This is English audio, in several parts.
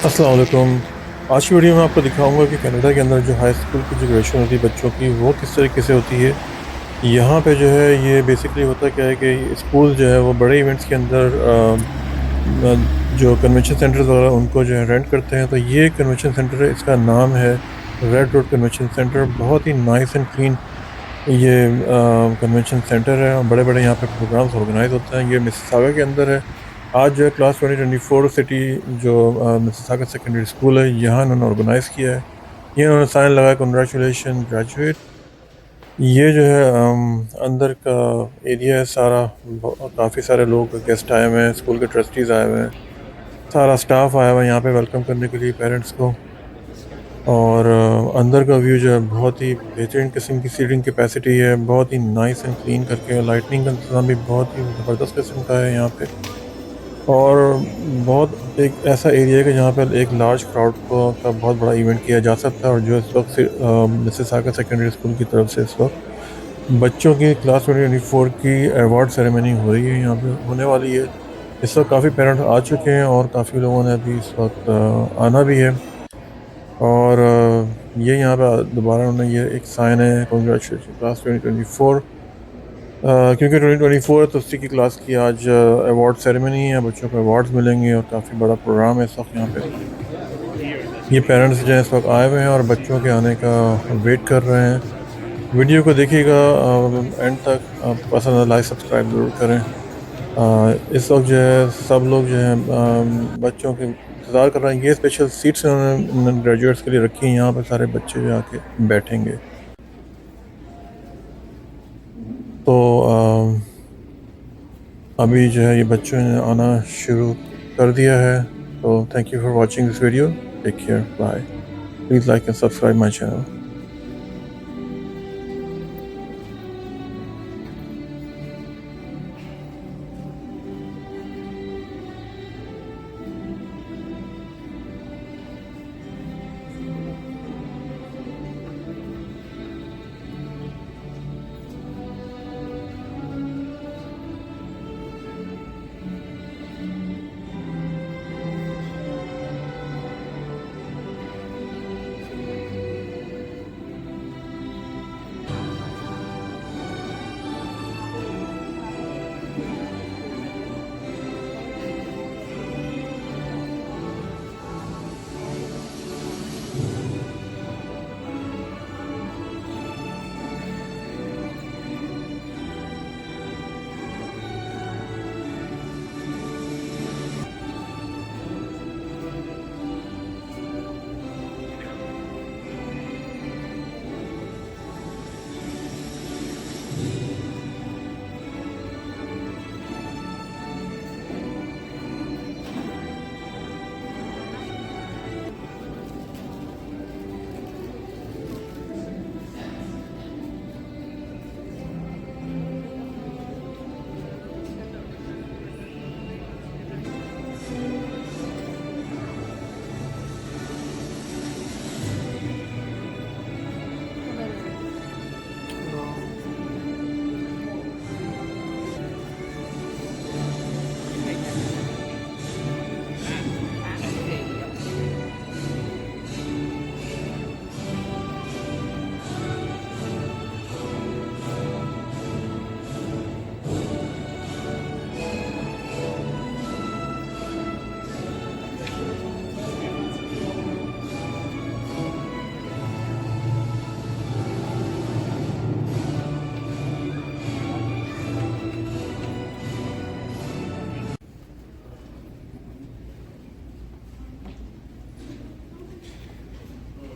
अस्सलाम वालेकुम। आज की वीडियो में आपको दिखाऊंगा कि कनाडा के अंदर जो हाई स्कूल की जो ग्रेजुएशन होती है बच्चों की, वो किस तरीके से होती है। यहाँ पे जो है ये बेसिकली होता क्या है कि स्कूल जो है वो बड़े इवेंट्स के अंदर जो कन्वेंशन सेंटर्स वगैरह उनको जो है रेंट करते हैं। तो ये कन्वेंशन सेंटर है, इसका नाम है रेड रोड कन्वेंशन सेंटर। बहुत ही नाइस एंड क्लीन ये कन्वेंशन सेंटर है, और बड़े बड़े यहाँ पे प्रोग्राम्स ऑर्गेनाइज होते हैं। ये मिसिसागा के अंदर है। आज जो है क्लास 2024 सिटी जो मिसिसागा सेकेंडरी स्कूल है, यहाँ इन्होंने ऑर्गेनाइज़ किया है। ये इन्होंने साइन लगाया, कंग्रेचुलेशन ग्रेजुएट। ये जो है अंदर का एरिया है सारा। काफ़ी सारे लोग गेस्ट आए हुए हैं, स्कूल के ट्रस्टीज़ आए हुए हैं, सारा स्टाफ आया हुआ है यहाँ पे वेलकम करने के लिए पेरेंट्स को। और अंदर का व्यू जो है बहुत ही बेहतरीन किस्म की सीटिंग कैपेसिटी है, बहुत ही नाइस एंड क्लीन करके। लाइटनिंग का इंतज़ाम भी बहुत ही ज़बरदस्त किस्म का है यहाँ पे। और बहुत एक ऐसा एरिया है कि जहाँ पर एक लार्ज क्राउड का बहुत बड़ा इवेंट किया जा सकता है। और जो इस वक्त मिसिसागा सेकेंडरी स्कूल की तरफ से इस वक्त बच्चों की क्लास 2024 की एवार्ड सेरेमनी हो रही है, यहाँ पे होने वाली है। इस वक्त काफ़ी पेरेंट्स आ चुके हैं और काफ़ी लोगों ने अभी इस वक्त आना भी है। और ये यहाँ पे दोबारा उन्होंने ये एक साइन है, कॉन्ग्रेचुलेशन क्लास 2024। क्योंकि 2024 है तो उसी की क्लास की आज अवार्ड सेरेमनी है, बच्चों को अवार्ड्स मिलेंगे और काफ़ी बड़ा प्रोग्राम है इस वक्त यहाँ पे। ये पेरेंट्स जो है इस वक्त आए हुए हैं और बच्चों के आने का वेट कर रहे हैं। वीडियो को देखिएगा एंड तक। पसंद है लाइक सब्सक्राइब ज़रूर करें। इस वक्त जो है सब लोग जो है बच्चों के इंतज़ार कर रहे हैं। ये स्पेशल सीट्स उन्होंने ग्रेजुएट्स के लिए रखी हैं, यहाँ पर सारे बच्चे जो आके बैठेंगे। तो अभी जो है ये बच्चों ने आना शुरू कर दिया है। तो thank you for watching this video. Take care, bye. Please like and subscribe my channel.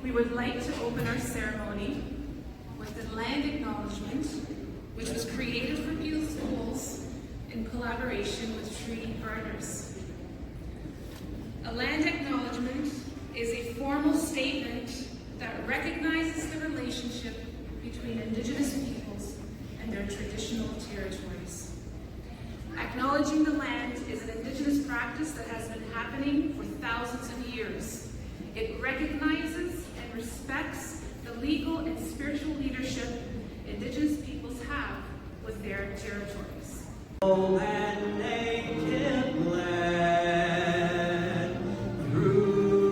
We would like to open our ceremony with the land acknowledgement, which was created for Peel Schools in collaboration with treaty partners. A land acknowledgement is a formal statement that recognizes the relationship between Indigenous peoples and their traditional territories. Acknowledging the land is an Indigenous practice that has been happening for thousands of years. It recognizes and respects the legal and spiritual leadership Indigenous peoples have with their territories. And naked land through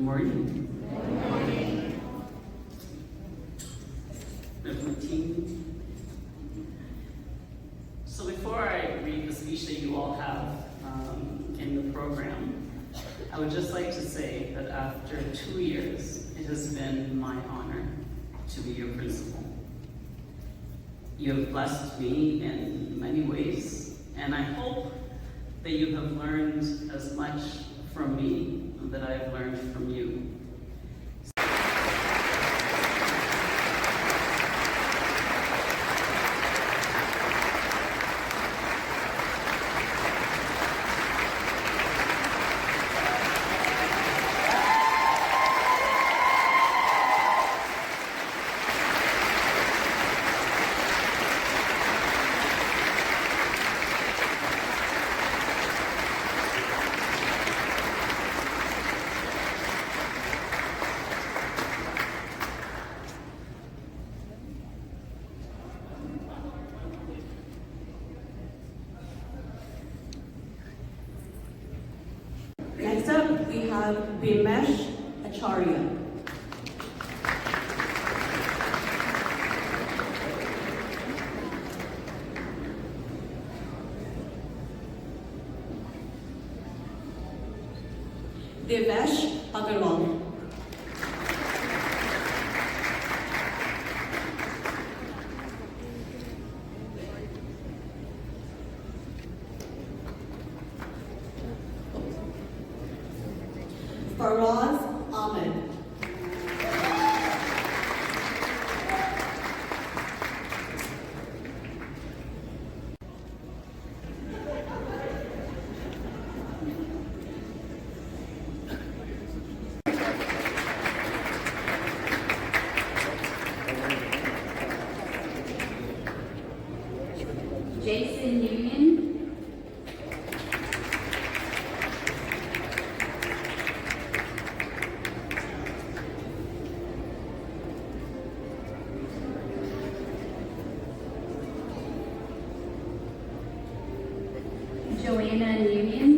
morning. Good morning. There's my team. So before I read the speech that you all have in the program, I would just like to say that after 2 years, it has been my honor to be your principal. You have blessed me in many ways, and I hope that you have learned as much from me that I have learned from you. Next up, we have Bimesh Acharya. Devesh Agarwal. Faraz Ahmed. Jason Union. Joanna Union.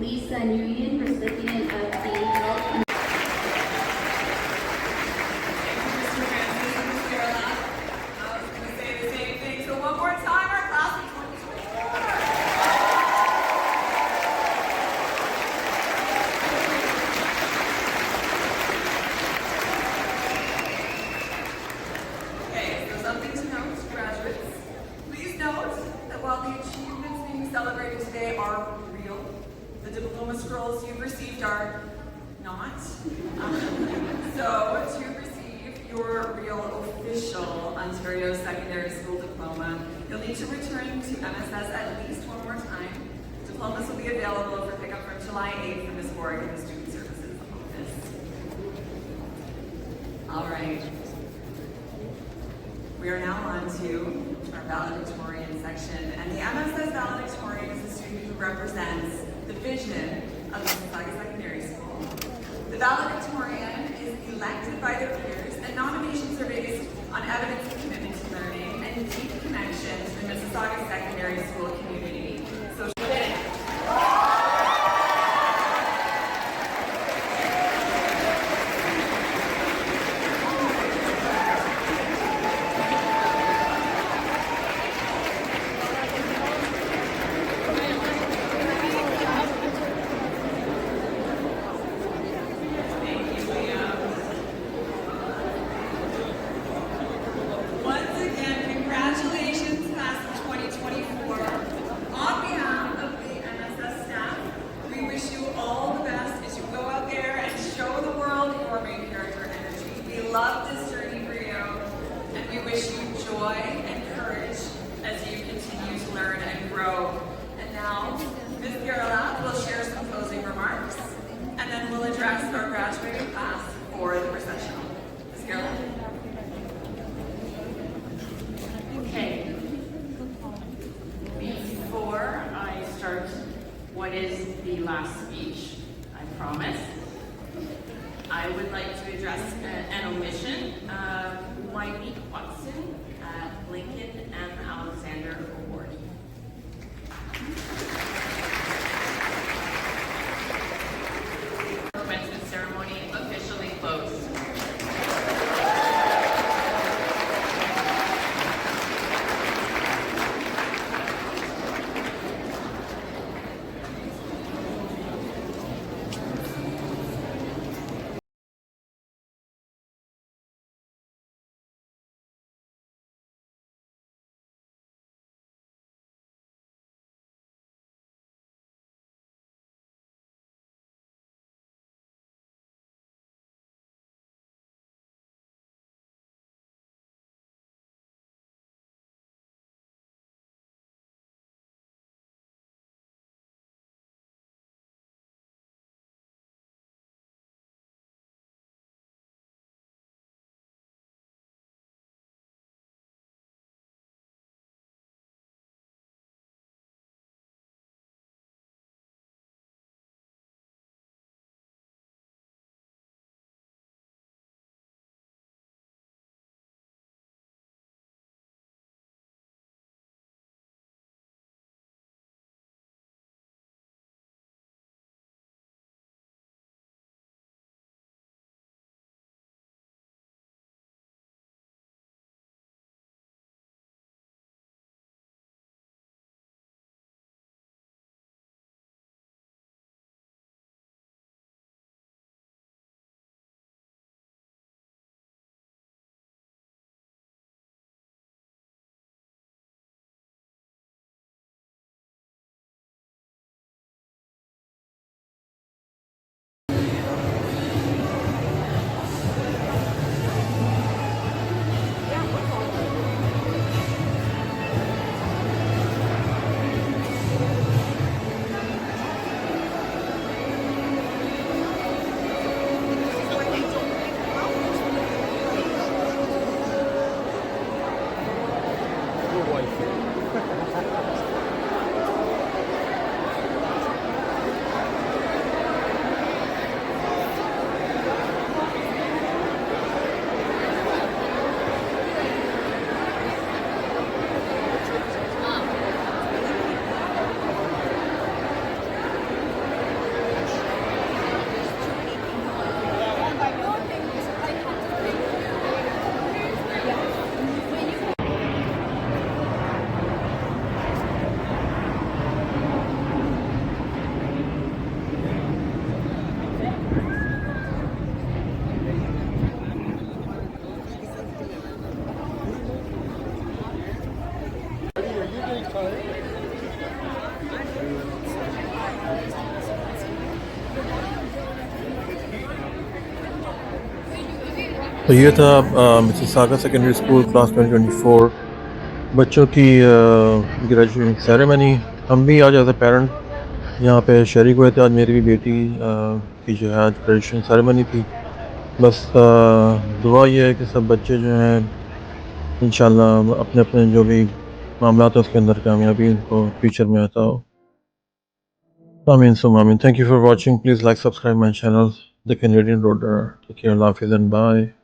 Lisa Nguyen, recipient of the Health. Mr. Francis and Ms. Carla. I was going to say the same thing. So one more time, our class of 2024. Okay, so something to note, graduates. Please note that while the achievements being celebrated today are real, the diploma scrolls you've received are not. So to receive your real official Ontario Secondary School diploma, you'll need to return to MSS at least one more time. Diplomas will be available for pickup from July 8th from Ms. Borg in the Student Services Office. All right. We are now on to our valedictorian section, and the MSS valedictorian is a student who represents the vision of Mississauga Secondary School. The valedictorian is elected by their peers, and nominations are based on evidence of commitment to learning and deep connection to the Mississauga Secondary School community. So once again, congratulations, class of 2024. On behalf of the MSS staff, we wish you all the best as you go out there and show the world your main character energy. We love this journey for you, and we wish you joy and courage as you continue to learn and grow. And now, Ms. Gerlach will share some closing remarks, and then we'll address our graduating class for the processional. Ms. Gerlach? Okay. Before I start what is the last speech, I promise would like to address an omission. Mike Watson, Lincoln M. Alexander Award. Commencement ceremony officially closed. تو یہ تھا Mississauga secondary school class 2024 بچوں کی graduation ceremony. ہم بھی آج as a parent یہاں پہ شریک ہوئے تھے. آج میری بھی بیٹی کی جو ہے آج گریجویشن سیریمنی تھی. بس دعا یہ ہے کہ سب بچے جو ہیں انشاءاللہ اپنے اپنے جو بھی معاملات ہیں اس کے اندر کامیابی ان کو فیوچر میں آتا ہو. آمین سم آمین. Thank you for watching. Please like subscribe my channel The Canadian Roader. Take care. Allah Hafiz and bye.